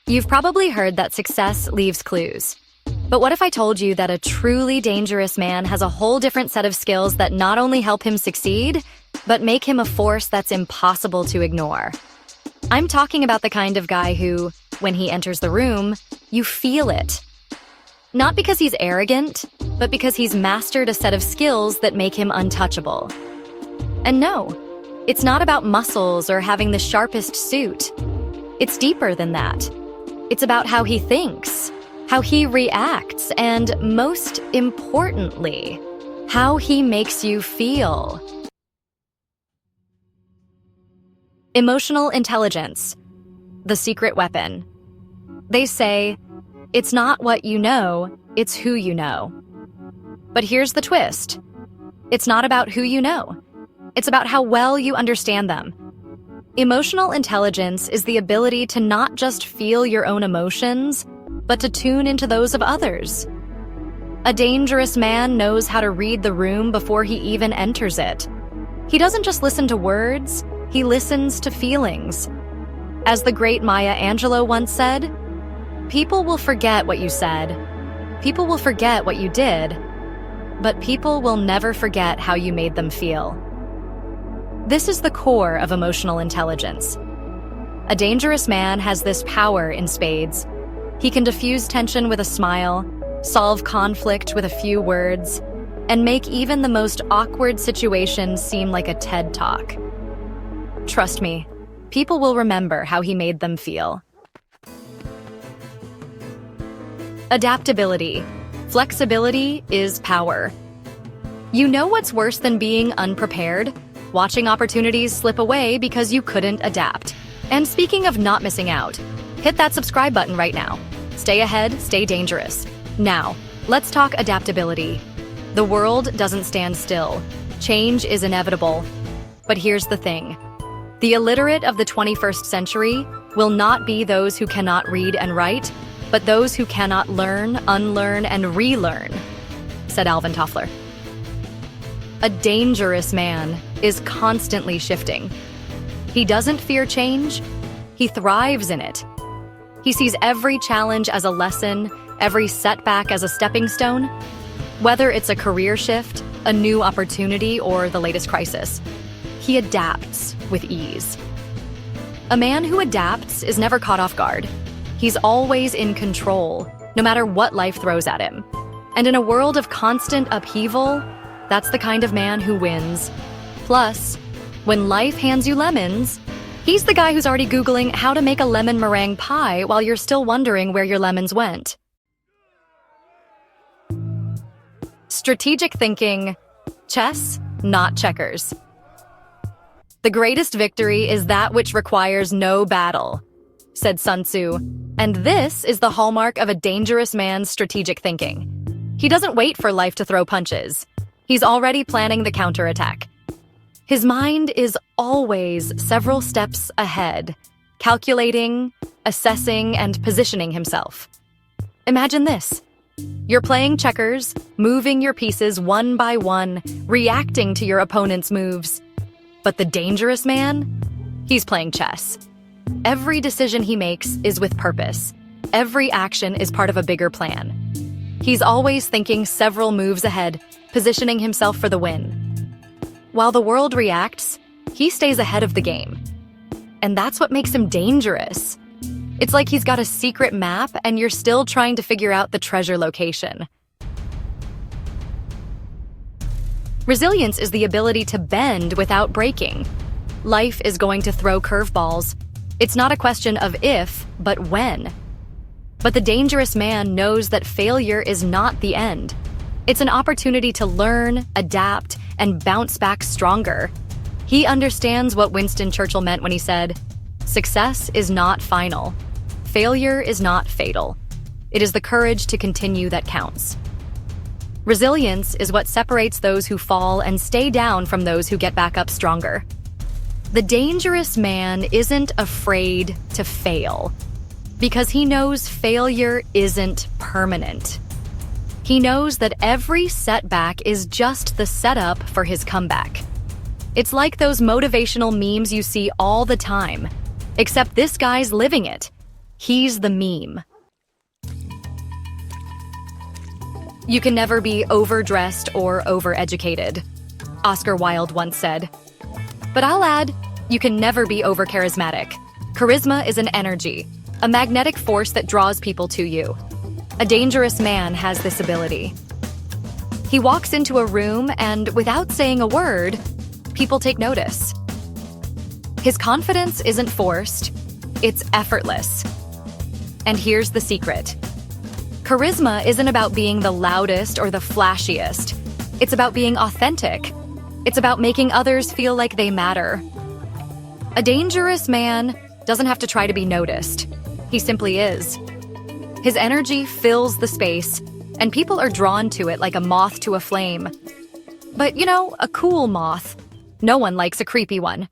You've probably heard that success leaves clues. But what if I told you that a truly dangerous man has a whole different set of skills that not only help him succeed, but make him a force that's impossible to ignore? I'm talking about the kind of guy who, when he enters the room, you feel it. Not because he's arrogant, but because he's mastered a set of skills that make him untouchable. And no, it's not about muscles or having the sharpest suit. It's deeper than that. It's about how he thinks, how he reacts, and most importantly, how he makes you feel. Emotional intelligence, the secret weapon. They say, it's not what you know, it's who you know. But here's the twist. It's not about who you know. It's about how well you understand them. Emotional intelligence is the ability to not just feel your own emotions, but to tune into those of others. A dangerous man knows how to read the room before he even enters it. He doesn't just listen to words, he listens to feelings. As the great Maya Angelou once said, "People will forget what you said. People will forget what you did. But people will never forget how you made them feel." This is the core of emotional intelligence. A dangerous man has this power in spades. He can diffuse tension with a smile, solve conflict with a few words, and make even the most awkward situations seem like a TED Talk. Trust me, people will remember how he made them feel. Adaptability. Flexibility is power. You know what's worse than being unprepared? Watching opportunities slip away because you couldn't adapt. And speaking of not missing out, hit that subscribe button right now. Stay ahead, stay dangerous. Now, let's talk adaptability. The world doesn't stand still. Change is inevitable. But here's the thing. The illiterate of the 21st century will not be those who cannot read and write, but those who cannot learn, unlearn, and relearn, said Alvin Toffler. A dangerous man is constantly shifting. He doesn't fear change, he thrives in it. He sees every challenge as a lesson, every setback as a stepping stone. Whether it's a career shift, a new opportunity, or the latest crisis, he adapts with ease. A man who adapts is never caught off guard. He's always in control, no matter what life throws at him. And in a world of constant upheaval, that's the kind of man who wins. Plus, when life hands you lemons, he's the guy who's already Googling how to make a lemon meringue pie while you're still wondering where your lemons went. Strategic thinking, chess, not checkers. The greatest victory is that which requires no battle, said Sun Tzu. And this is the hallmark of a dangerous man's strategic thinking. He doesn't wait for life to throw punches. He's already planning the counterattack. His mind is always several steps ahead, calculating, assessing, and positioning himself. Imagine this. You're playing checkers, moving your pieces one by one, reacting to your opponent's moves. But the dangerous man? He's playing chess. Every decision he makes is with purpose. Every action is part of a bigger plan. He's always thinking several moves ahead, positioning himself for the win. While the world reacts, he stays ahead of the game. And that's what makes him dangerous. It's like he's got a secret map and you're still trying to figure out the treasure location. Resilience is the ability to bend without breaking. Life is going to throw curveballs. It's not a question of if, but when. But the dangerous man knows that failure is not the end. It's an opportunity to learn, adapt, and bounce back stronger. He understands what Winston Churchill meant when he said, "Success is not final. Failure is not fatal. It is the courage to continue that counts." Resilience is what separates those who fall and stay down from those who get back up stronger. The dangerous man isn't afraid to fail because he knows failure isn't permanent. He knows that every setback is just the setup for his comeback. It's like those motivational memes you see all the time, except this guy's living it. He's the meme. You can never be overdressed or overeducated, Oscar Wilde once said. But I'll add, you can never be overcharismatic. Charisma is an energy, a magnetic force that draws people to you. A dangerous man has this ability. He walks into a room and, without saying a word, people take notice. His confidence isn't forced, it's effortless. And here's the secret. Charisma isn't about being the loudest or the flashiest. It's about being authentic. It's about making others feel like they matter. A dangerous man doesn't have to try to be noticed. He simply is. His energy fills the space, and people are drawn to it like a moth to a flame. But, a cool moth. No one likes a creepy one.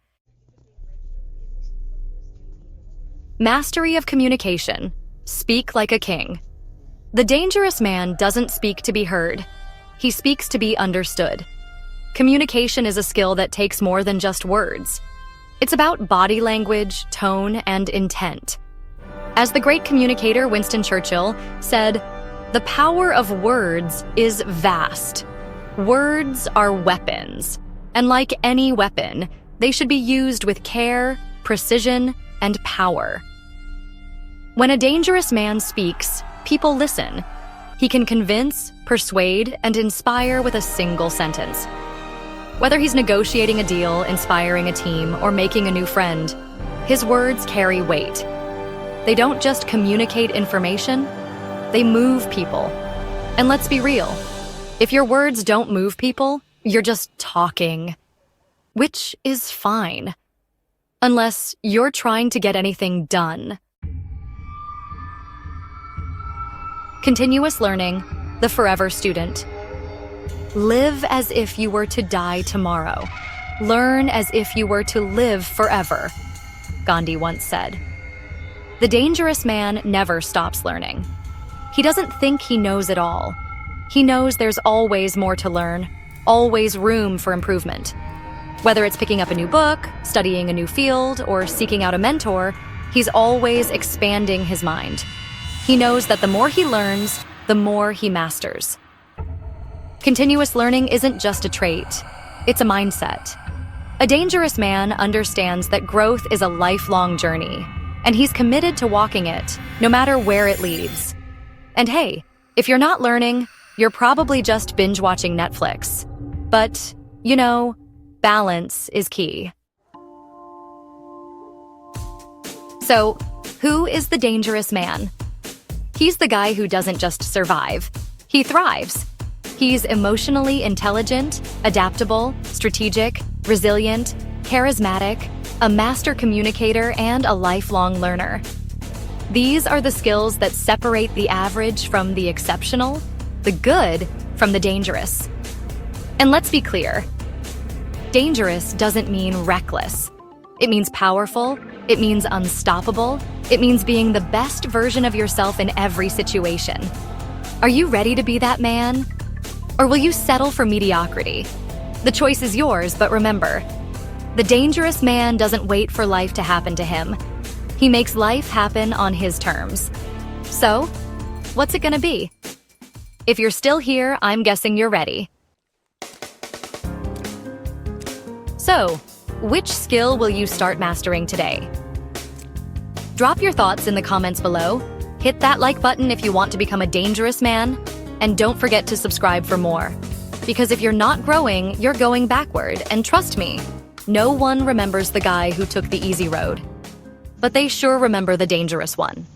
Mastery of communication. Speak like a king. The dangerous man doesn't speak to be heard. He speaks to be understood. Communication is a skill that takes more than just words. It's about body language, tone, and intent. As the great communicator Winston Churchill said, "The power of words is vast. Words are weapons, and like any weapon, they should be used with care, precision, and power." When a dangerous man speaks, people listen. He can convince, persuade, and inspire with a single sentence. Whether he's negotiating a deal, inspiring a team, or making a new friend, his words carry weight. They don't just communicate information, they move people. And let's be real, if your words don't move people, you're just talking. Which is fine. Unless you're trying to get anything done. Continuous learning, the forever student. Live as if you were to die tomorrow. Learn as if you were to live forever, Gandhi once said. The dangerous man never stops learning. He doesn't think he knows it all. He knows there's always more to learn, always room for improvement. Whether it's picking up a new book, studying a new field, or seeking out a mentor, he's always expanding his mind. He knows that the more he learns, the more he masters. Continuous learning isn't just a trait, it's a mindset. A dangerous man understands that growth is a lifelong journey, and he's committed to walking it, no matter where it leads. And hey, if you're not learning, you're probably just binge-watching Netflix. But, balance is key. So, who is the dangerous man? He's the guy who doesn't just survive, he thrives. He's emotionally intelligent, adaptable, strategic, resilient, charismatic, a master communicator, and a lifelong learner. These are the skills that separate the average from the exceptional, the good from the dangerous. And let's be clear, dangerous doesn't mean reckless. It means powerful, it means unstoppable, it means being the best version of yourself in every situation. Are you ready to be that man? Or will you settle for mediocrity? The choice is yours, but remember, the dangerous man doesn't wait for life to happen to him. He makes life happen on his terms. So, what's it gonna be? If you're still here, I'm guessing you're ready. So, which skill will you start mastering today? Drop your thoughts in the comments below. Hit that like button if you want to become a dangerous man. And don't forget to subscribe for more. Because if you're not growing, you're going backward. And trust me, no one remembers the guy who took the easy road. But they sure remember the dangerous one.